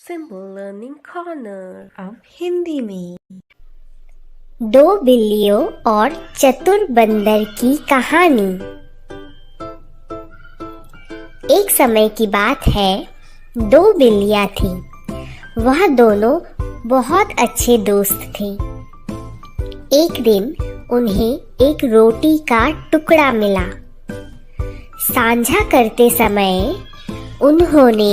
Simple Learning Corner। अब हिंदी में। दो बिल्लियों और चतुर बंदर की कहानी। एक समय की बात है, दो बिल्लियां थीं। वह दोनों बहुत अच्छे दोस्त थे। एक दिन उन्हें एक रोटी का टुकड़ा मिला। साझा करते समय उन्होंने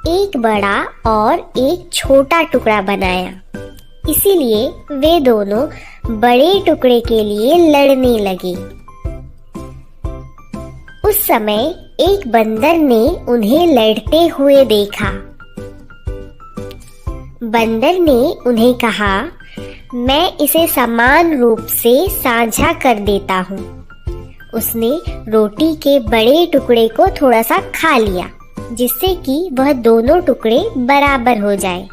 एक बड़ा और एक छोटा टुकड़ा बनाया। इसीलिए वे दोनों बड़े टुकड़े के लिए लड़ने लगे। उस समय एक बंदर ने उन्हें लड़ते हुए देखा। बंदर ने उन्हें कहा, मैं इसे समान रूप से साझा कर देता हूँ। उसने रोटी के बड़े टुकड़े को थोड़ा सा खा लिया, जिससे कि वह दोनों टुकड़े बराबर हो जाए।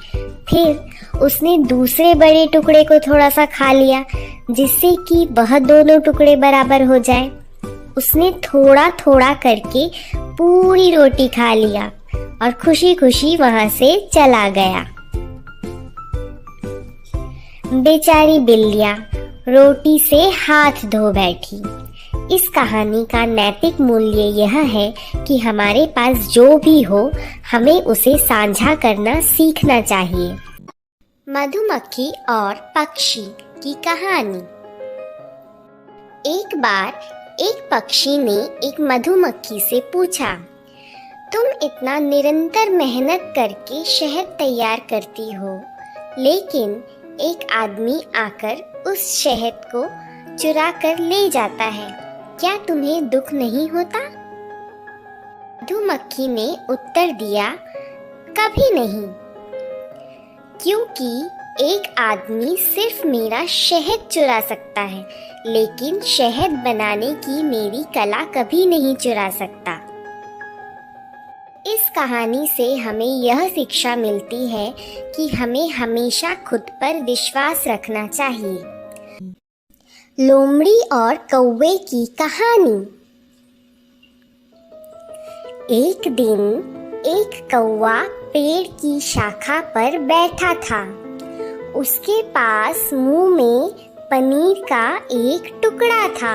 फिर उसने दूसरे बड़े टुकड़े को थोड़ा सा खा लिया, जिससे कि वह दोनों टुकड़े बराबर हो जाए। उसने थोड़ा थोड़ा करके पूरी रोटी खा लिया और खुशी खुशी वहां से चला गया। बेचारी बिल्लियां रोटी से हाथ धो बैठी। इस कहानी का नैतिक मूल्य यह है कि हमारे पास जो भी हो, हमें उसे साझा करना सीखना चाहिए। मधुमक्खी और पक्षी की कहानी। एक बार एक पक्षी ने एक मधुमक्खी से पूछा, तुम इतना निरंतर मेहनत करके शहद तैयार करती हो, लेकिन एक आदमी आकर उस शहद को चुरा कर ले जाता है, क्या तुम्हें दुख नहीं होता? मधुमक्खी ने उत्तर दिया, कभी नहीं, क्योंकि एक आदमी सिर्फ मेरा शहद चुरा सकता है, लेकिन शहद बनाने की मेरी कला कभी नहीं चुरा सकता। इस कहानी से हमें यह शिक्षा मिलती है कि हमें हमेशा खुद पर विश्वास रखना चाहिए। लोमड़ी और कौवे की कहानी। एक दिन एक कौवा पेड़ की शाखा पर बैठा था। उसके पास मुंह में पनीर का एक टुकड़ा था।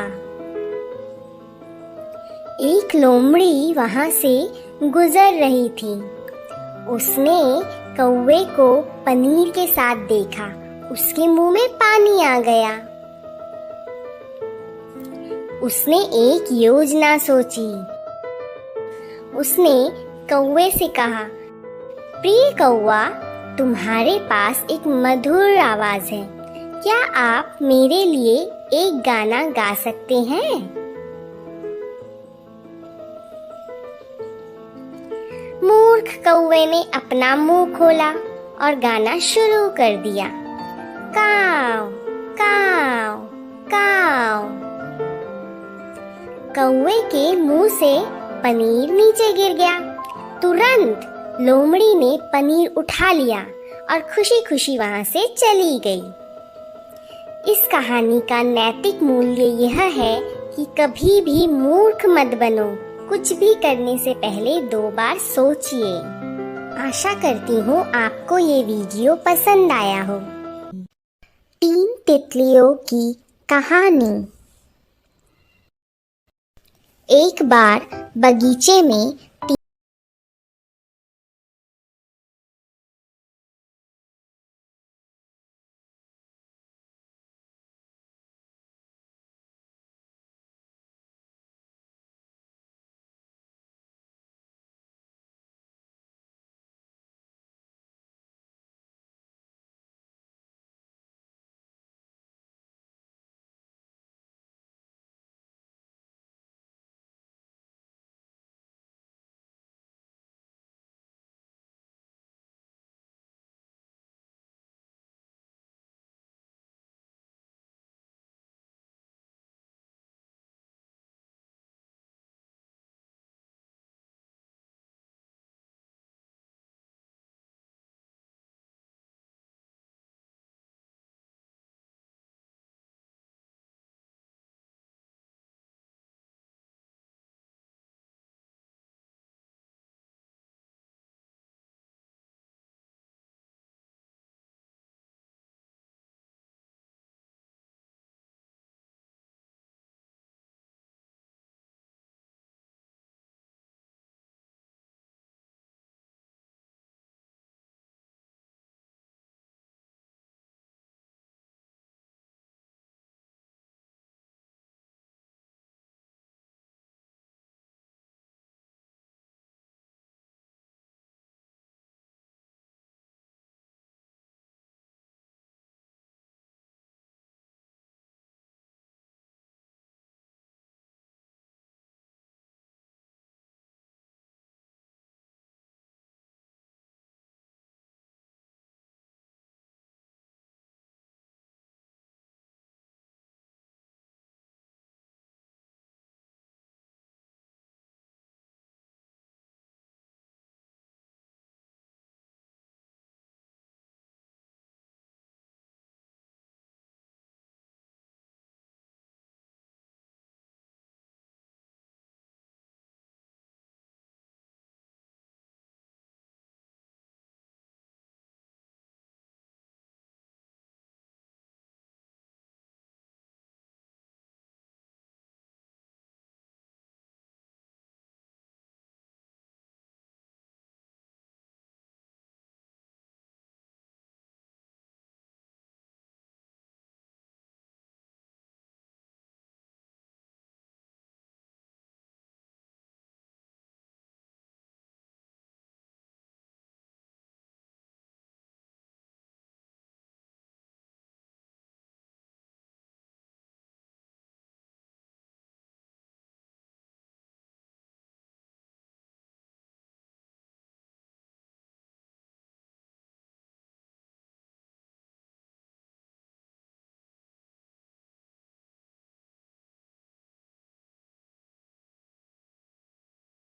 एक लोमड़ी वहां से गुजर रही थी। उसने कौवे को पनीर के साथ देखा। उसके मुंह में पानी आ गया। उसने एक योजना सोची। उसने कौवे से कहा, प्रिय कौवा, तुम्हारे पास एक मधुर आवाज है, क्या आप मेरे लिए एक गाना गा सकते हैं? मूर्ख कौवे ने अपना मुंह खोला और गाना शुरू कर दिया। काव काव काव। कौवे के मुंह से पनीर नीचे गिर गया। तुरंत लोमड़ी ने पनीर उठा लिया और खुशी खुशी वहां से चली गई। इस कहानी का नैतिक मूल्य यह है कि कभी भी मूर्ख मत बनो। कुछ भी करने से पहले 2 बार सोचिए। आशा करती हूँ आपको ये वीडियो पसंद आया हो। 3 तितलियों की कहानी। एक बार बगीचे में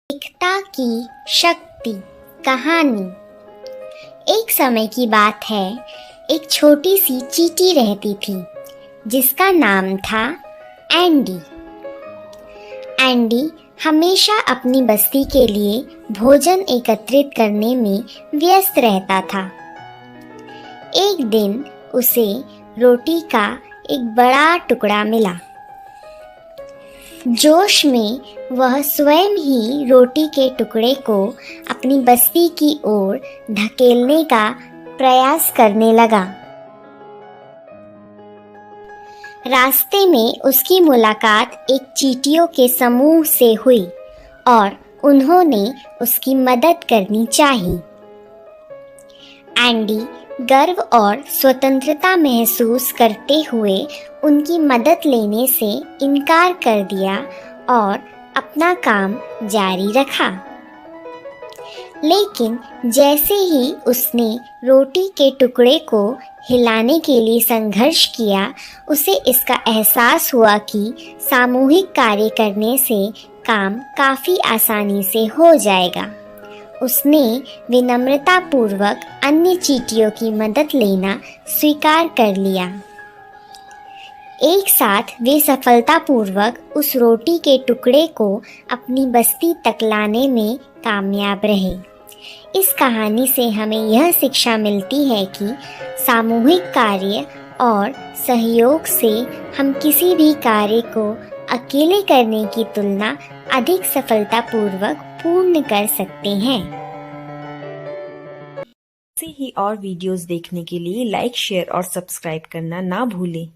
एकता की शक्ति कहानी। एक समय की बात है, एक छोटी सी चींटी रहती थी जिसका नाम था एंडी। एंडी हमेशा अपनी बस्ती के लिए भोजन एकत्रित करने में व्यस्त रहता था। एक दिन उसे रोटी का एक बड़ा टुकड़ा मिला। जोश में वह स्वयं ही रोटी के टुकड़े को अपनी बस्ती की ओर धकेलने का प्रयास करने लगा। रास्ते में उसकी मुलाकात एक चींटियों के समूह से हुई और उन्होंने उसकी मदद करनी चाही। एंडी गर्व और स्वतंत्रता महसूस करते हुए उनकी मदद लेने से इनकार कर दिया और अपना काम जारी रखा। लेकिन जैसे ही उसने रोटी के टुकड़े को हिलाने के लिए संघर्ष किया, उसे इसका एहसास हुआ कि सामूहिक कार्य करने से काम काफ़ी आसानी से हो जाएगा। उसने विनम्रतापूर्वक अन्य चींटियों की मदद लेना स्वीकार कर लिया। एक साथ वे सफलतापूर्वक उस रोटी के टुकड़े को अपनी बस्ती तक लाने में कामयाब रहे। इस कहानी से हमें यह शिक्षा मिलती है कि सामूहिक कार्य और सहयोग से हम किसी भी कार्य को अकेले करने की तुलना अधिक सफलतापूर्वक पूर्ण कर सकते हैं। ऐसे ही और वीडियोस देखने के लिए लाइक, शेयर और सब्सक्राइब करना ना भूलें।